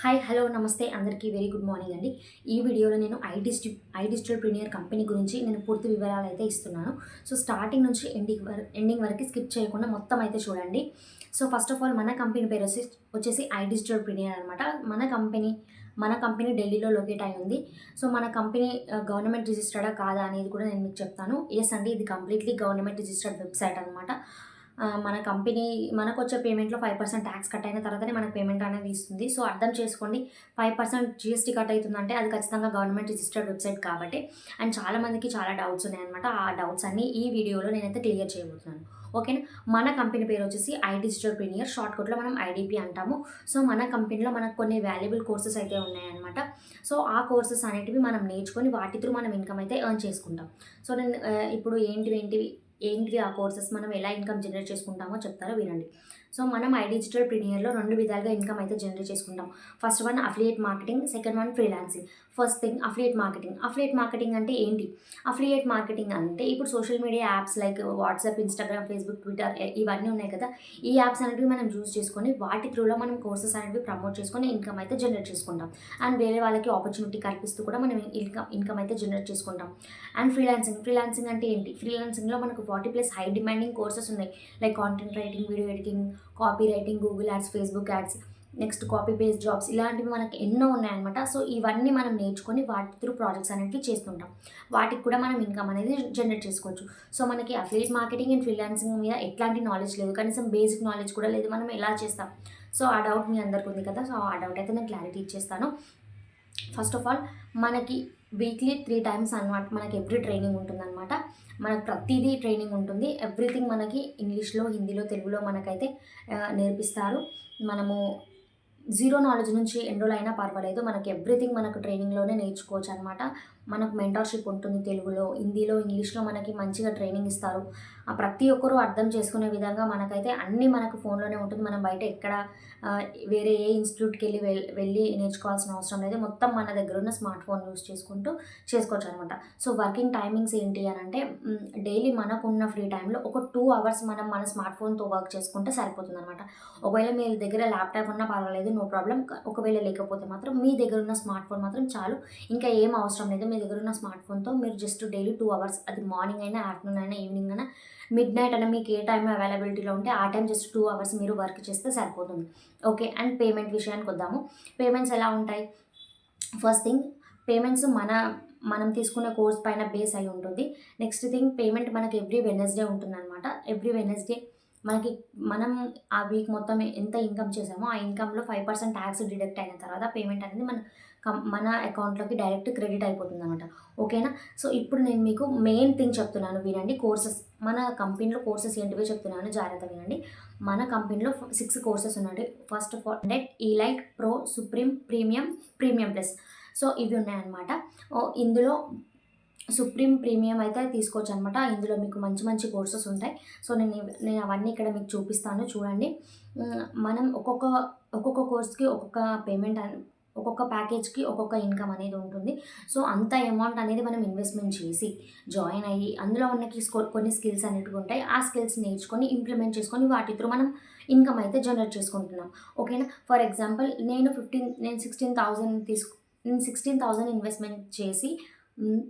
Hi hello నమస్తే అందరికీ very good morning అండి. ఈ వీడియోలో నేను ఐ డిజిటల్ ప్రీమియర్ కంపెనీ గురించి నేను పూర్తి వివరాలు అయితే ఇస్తున్నాను. సో స్టార్టింగ్ నుంచి ఎండింగ్ వరకు స్కిప్ చేయకుండా మొత్తం అయితే చూడండి. సో ఫస్ట్ ఆఫ్ ఆల్ మన కంపెనీ పేరు వచ్చేసి ఐ డిజిటల్ ప్రీమియర్ అనమాట. మన కంపెనీ ఢిల్లీలో లొకేట్ అయి ఉంది. సో మన కంపెనీ గవర్నమెంట్ రిజిస్టర్డా కాదా అనేది కూడా నేను మీకు చెప్తాను. ఎస్ అండి, ఇది కంప్లీట్లీ గవర్నమెంట్ రిజిస్టర్డ్ వెబ్సైట్ అనమాట. మన కంపెనీ మనకొచ్చే పేమెంట్‌లో 5% ట్యాక్స్ కట్ అయిన తర్వాతనే మనకు పేమెంట్ అనేది ఇస్తుంది. సో అర్థం చేసుకోండి, 5% జీఎస్టీ కట్ అయితుందంటే అది ఖచ్చితంగా గవర్నమెంట్ రిజిస్టర్డ్ వెబ్సైట్ కాబట్టి. అండ్ చాలామందికి చాలా డౌట్స్ ఉన్నాయన్నమాట. ఆ డౌట్స్ అన్నీ ఈ వీడియోలో నేనైతే క్లియర్ చేయబోతున్నాను. ఓకేనా. మన కంపెనీ పేరు వచ్చేసి ఐ డిజిటల్ ప్రీమియర్, షార్ట్‌కట్‌లో మనం ఐడీపీ అంటాము. సో మన కంపెనీలో మనకు కొన్ని వాల్యుబుల్ కోర్సెస్ అయితే ఉన్నాయన్నమాట. సో ఆ కోర్సెస్ అనేటివి మనం నేర్చుకొని వాటి త్రూ మనం ఇన్‌కమ్ అయితే ఎర్న్ చేసుకుంటాం. సో నేను ఇప్పుడు ఏంటివి ఆ కోర్సెస్, మనం ఎలా ఇన్కమ్ జనరేట్ చేసుకుంటామో చెప్తారో వినండి. సో మనం ఐ డిజిటల్ ప్రీమియర్లో 2 విధాలుగా ఇన్కమ్ అయితే జనరేట్ చేసుకుంటాం. First one affiliate marketing, second one freelancing. First thing affiliate marketing. Affiliate marketing అంటే ఏంటి? అఫిలియేట్ మార్కెటింగ్ అంటే ఇప్పుడు social media apps like WhatsApp, Instagram, Facebook, Twitter ఇవన్నీ ఉన్నాయి కదా. ఈ యాప్స్ అనేటివి మనం చూస్ చేసుకొని వాటి త్రూలో మనం కోర్సెస్ అనేవి ప్రమోట్ చేసుకొని ఇన్కమ్ అయితే జనరేట్ చేసుకుంటాం. అండ్ వేరే వాళ్ళకి ఆపర్చునిటీ కల్పిస్తూ కూడా మనం ఇన్కమ్ అయితే జనరేట్ చేసుకుంటాం. అండ్ ఫ్రీలాన్సింగ్ అంటే ఏంటి? ఫ్రీలాన్సింగ్లో మనకు 40+ హై డిమాండింగ్ కోర్సెస్ ఉన్నాయి. Like content writing, video editing, copy writing, Google ads, Facebook ads, next copy paste jobs, ఇలాంటివి మనకి ఎన్నో ఉన్నాయన్నమాట. సో ఇవన్నీ మనం నేర్చుకొని వాటి త్రూ ప్రాజెక్ట్స్ అనేవి చేస్తుంటాం. వాటికి కూడా మనం ఇన్కమ్ అనేది జనరేట్ చేసుకోవచ్చు. సో మనకి అఫిలియేట్ మార్కెటింగ్ అండ్ ఫ్రీలాన్సింగ్ మీద ఎట్లాంటి నాలెడ్జ్ లేదు, కనీసం బేసిక్ నాలెడ్జ్ కూడా లేదు. మనం ఎలా చేస్తాం? సో ఆ డౌట్ మీ అందరికి ఉంది కదా. సో ఆ డౌట్ అయితే నేను క్లారిటీ ఇచ్చేస్తాను. ఫస్ట్ ఆఫ్ ఆల్ మనకి వీక్లీ 3 టైమ్స్ అనమాట మనకి ఎవ్రీ ట్రైనింగ్ ఉంటుందన్నమాట. మనకు ప్రతిదీ ట్రైనింగ్ ఉంటుంది. ఎవ్రీథింగ్ మనకి ఇంగ్లీష్లో, హిందీలో, తెలుగులో మనకైతే నేర్పిస్తారు. మనము జీరో నాలెడ్జ్ నుంచి ఎన్రోల్ అయినా పర్వాలేదు. మనకి ఎవ్రీథింగ్ మనకు ట్రైనింగ్‌లోనే నేర్చుకోవచ్చు అనమాట. మనకు మెంటర్‌షిప్ ఉంటుంది. తెలుగులో, హిందీలో, ఇంగ్లీష్‌లో మనకి మంచిగా ట్రైనింగ్ ఇస్తారు. ప్రతి ఒక్కరు అర్థం చేసుకునే విధంగా మనకైతే అన్నీ మనకు ఫోన్‌లోనే ఉంటుంది. మనం బయట ఎక్కడ వేరే ఏ ఇన్‌స్టిట్యూట్‌కెళ్ళి వెళ్ళి నేర్చుకోవాల్సిన అవసరం లేదు. మొత్తం మన దగ్గర ఉన్న స్మార్ట్ ఫోన్ యూజ్ చేసుకుంటూ చేసుకోవచ్చనమాట. సో వర్కింగ్ టైమింగ్స్ ఏంటి అనంటే డైలీ మనకున్న ఫ్రీ టైమ్‌లో ఒక 2 అవర్స్ మనం మన స్మార్ట్ ఫోన్‌తో వర్క్ చేసుకుంటే సరిపోతుందనమాట. ఒకవేళ మీ దగ్గర ల్యాప్‌టాప్ ఉన్నా పర్వాలేదు, నో ప్రాబ్లమ్. ఒకవేళ లేకపోతే మాత్రం మీ దగ్గర ఉన్న స్మార్ట్ ఫోన్ మాత్రం చాలు. ఇంకా ఏం అవసరం లేదు. మీ దగ్గర ఉన్న స్మార్ట్ ఫోన్‌తో మీరు జస్ట్ డైలీ 2 అవర్స్, అది మార్నింగ్ అయినా, ఆఫ్టర్‌నూన్ అయినా, ఈవినింగ్ అయినా, మిడ్‌నైట్ అయినా, మీకు ఏ టైం అవైలబిలిటీలో ఉంటే ఆ టైం జస్ట్ 2 అవర్స్ మీరు వర్క్ చేస్తే సరిపోతుంది. ఓకే. అండ్ పేమెంట్ విషయానికి వద్దాము. పేమెంట్స్ ఎలా ఉంటాయి? ఫస్ట్ థింగ్ పేమెంట్స్ మనం తీసుకునే కోర్స్ పైన బేస్ అయి ఉంటుంది. నెక్స్ట్ థింగ్ పేమెంట్ మనకి ఎవ్రీ వెడ్నెస్‌డే ఉంటుందనమాట. ఎవ్రీ వెడ్నెస్‌డే మనకి మనం ఆ వీక్ మొత్తం ఎంత ఇన్కమ్ చేసామో ఆ ఇన్కమ్‌లో 5% ట్యాక్స్ డిడక్ట్ అయిన తర్వాత పేమెంట్ అనేది మన అకౌంట్‌లోకి డైరెక్ట్ క్రెడిట్ అయిపోతుందనమాట. ఓకేనా. సో ఇప్పుడు నేను మీకు మెయిన్ థింగ్ చెప్తున్నాను వినండి. కోర్సెస్, మన కంపెనీలో కోర్సెస్ ఏంటివో చెప్తున్నాను, జాగ్రత్తగా వినండి. మన కంపెనీలో 6 కోర్సెస్ ఉన్నాయి. First of all net, elite, pro, supreme, premium, premium plus. So ఇవి ఉన్నాయన్నమాట. ఇందులో సుప్రీం, ప్రీమియం అయితే తీసుకోవచ్చనమాట. ఇందులో మీకు మంచి మంచి కోర్సెస్ ఉంటాయి. సో నేను అవన్నీ ఇక్కడ మీకు చూపిస్తాను చూడండి. మనం ఒక్కొక్క కోర్స్‌కి ఒక్కొక్క పేమెంట్ ఒక్కొక్క ప్యాకేజ్‌కి ఒక్కొక్క ఇన్కమ్ అనేది ఉంటుంది. సో అంత అమౌంట్ అనేది మనం ఇన్వెస్ట్‌మెంట్ చేసి జాయిన్ అయ్యి అందులో మనకి కొన్ని స్కిల్స్ అనేటివి ఉంటాయి. ఆ స్కిల్స్ నేర్చుకొని ఇంప్లిమెంట్ చేసుకొని వాటి త్రూ మనం ఇన్కమ్ అయితే జనరేట్ చేసుకుంటున్నాం. ఓకేనా. ఫర్ ఎగ్జాంపుల్ నేను 16,000 ఇన్వెస్ట్‌మెంట్ చేసి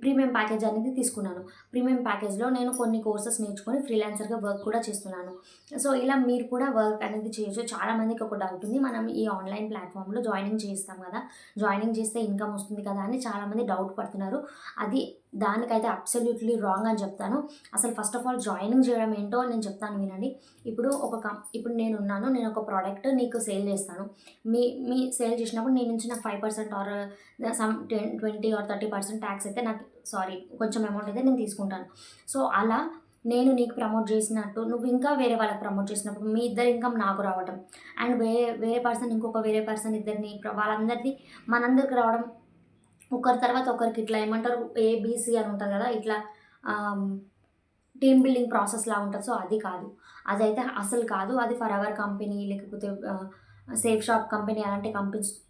ప్రీమియం ప్యాకేజ్ అనేది తీసుకున్నాను. ప్రీమియం ప్యాకేజ్‌లో నేను కొన్ని కోర్సెస్ నేర్చుకొని ఫ్రీలాన్సర్‌గా వర్క్ కూడా చేస్తున్నాను. సో ఇలా మీరు కూడా వర్క్ అనేది చేయొచ్చు. చాలామందికి ఒక డౌట్ ఉంది. మనం ఈ ఆన్‌లైన్ ప్లాట్‌ఫామ్‌లో జాయినింగ్ చేస్తాం కదా. జాయినింగ్ చేస్తే ఇన్కమ్ వస్తుంది కదా అని చాలామంది డౌట్ పడుతున్నారు. దానికైతే అబ్సల్యూట్‌లీ రాంగ్ అని చెప్తాను. అసలు ఫస్ట్ ఆఫ్ ఆల్ జాయినింగ్ చేయడం ఏంటో నేను చెప్తాను వినండి. ఇప్పుడు నేనున్నాను. నేను ఒక ప్రోడక్ట్ నీకు సేల్ చేస్తాను. మీ సేల్ చేసినప్పుడు నీ నుంచి నాకు 5% ఆర్ 20 ఆర్ 30% ట్యాక్స్ అయితే నాకు, సారీ, కొంచెం అమౌంట్ అయితే నేను తీసుకుంటాను. సో అలా నేను నీకు ప్రమోట్ చేసినట్టు నువ్వు ఇంకా వేరే వాళ్ళకి ప్రమోట్ చేసినప్పుడు మీ ఇద్దరి ఇన్కమ్ నాకు రావడం, అండ్ వేరే పర్సన్ ఇంకొక వేరే పర్సన్ ఇద్దరిని వాళ్ళందరిది మనందరికి రావడం, ఒకరి తర్వాత ఒకరికి ఇట్లా ఏమంటారు ఏబీసీ అని ఉంటుంది కదా, ఇట్లా టీమ్ బిల్డింగ్ ప్రాసెస్‌లా ఉంటది. సో అది కాదు. అదైతే అసలు కాదు. అది ఫర్ అవర్ కంపెనీ లేకపోతే సేఫ్ షాప్ కంపెనీ అలాంటి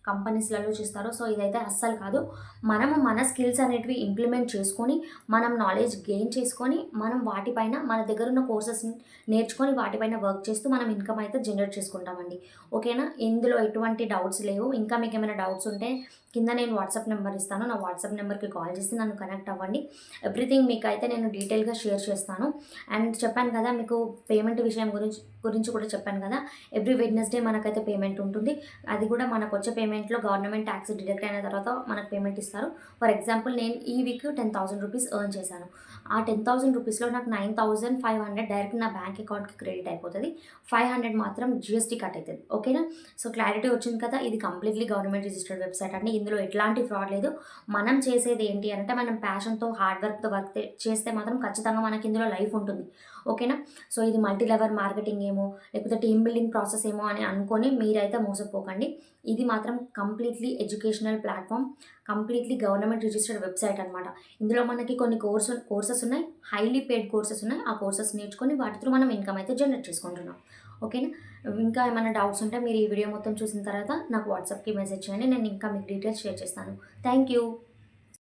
కంపెనీస్లలో చేస్తారు. సో ఇదైతే అస్సలు కాదు. మనము మన స్కిల్స్ అనేటివి ఇంప్లిమెంట్ చేసుకొని, మనం నాలెడ్జ్ గెయిన్ చేసుకొని, మనం వాటిపైన మన దగ్గర ఉన్న కోర్సెస్ నేర్చుకొని వాటిపైన వర్క్ చేస్తూ మనం ఇన్కమ్ అయితే జనరేట్ చేసుకుంటామండి. ఓకేనా? ఇందులో ఎటువంటి డౌట్స్ లేవు. ఇంకా మీకేమైనా డౌట్స్ ఉంటే కింద నేను వాట్సాప్ నెంబర్ ఇస్తాను. నా వాట్సాప్ నెంబర్‌కి కాల్ చేసి నన్ను కనెక్ట్ అవ్వండి. ఎవ్రీథింగ్ మీకైతే నేను డీటెయిల్‌గా షేర్ చేస్తాను. అండ్ చెప్పాను కదా, మీకు పేమెంట్ విషయం గురించి కూడా చెప్పాను కదా! ఎవ్రీ వెడ్నెస్‌డే మనకైతే పేమెంట్ ఉంటుంది. అది కూడా మనకొచ్చే పేమెంట్‌లో గవర్నమెంట్ ట్యాక్స్ డిడక్ట్ అయిన తర్వాత మనకు పేమెంట్ ఇస్తారు. ఫర్ ఎగ్జాంపుల్ నేను ఈ వీక్ 10,000 రూపీస్ ఎర్న్ చేశాను. ఆ 10,000 రూపీస్‌లో నాకు 9,500 డైరెక్ట్ నా బ్యాంక్ అకౌంట్‌కి క్రెడిట్ అయిపోతది. 500 మాత్రం జీఎస్టీ కట్ అయితది. ఓకేనా? సో క్లారిటీ వచ్చింది కదా! ఇది కంప్లీట్‌లీ గవర్నమెంట్ రిజిస్టర్డ్ వెబ్‌సైట్ అండి. ఇందులో ఎట్లాంటి ఫ్రాడ్ లేదు. మనం చేసేది ఏంటి అంటే, మనం ప్యాషన్‌తో హార్డ్ వర్క్‌తో చేస్తే మాత్రం ఖచ్చితంగా మనకి ఇందులో లైఫ్ ఉంటుంది. ఓకేనా? సో ఇది మల్టీ లెవెల్ మార్కెటింగ్ ఏమో, లేకపోతే టీమ్ బిల్డింగ్ ప్రాసెస్ ఏమో అని అనుకోని మీరైతే మోసపోకండి. ఇది మాత్రం completely educational platform. Completely government registered website అనమాట. ఇందులో మనకి కొన్ని కోర్సెస్ ఉన్నాయి. హైలీ పెయిడ్ కోర్సెస్ ఉన్నాయి. ఆ కోర్సెస్ నేర్చుకొని వాటి త్రూ మనం ఇన్కమ్ అయితే జనరేట్ చేసుకుంటున్నాం. ఓకేనా? ఇంకా ఏమైనా డౌట్స్ ఉంటే మీరు ఈ వీడియో మొత్తం చూసిన తర్వాత నాకు వాట్సాప్‌కి మెసేజ్ చేయండి. నేను ఇంకా మీకు డీటెయిల్స్ షేర్ చేస్తాను. Thank you.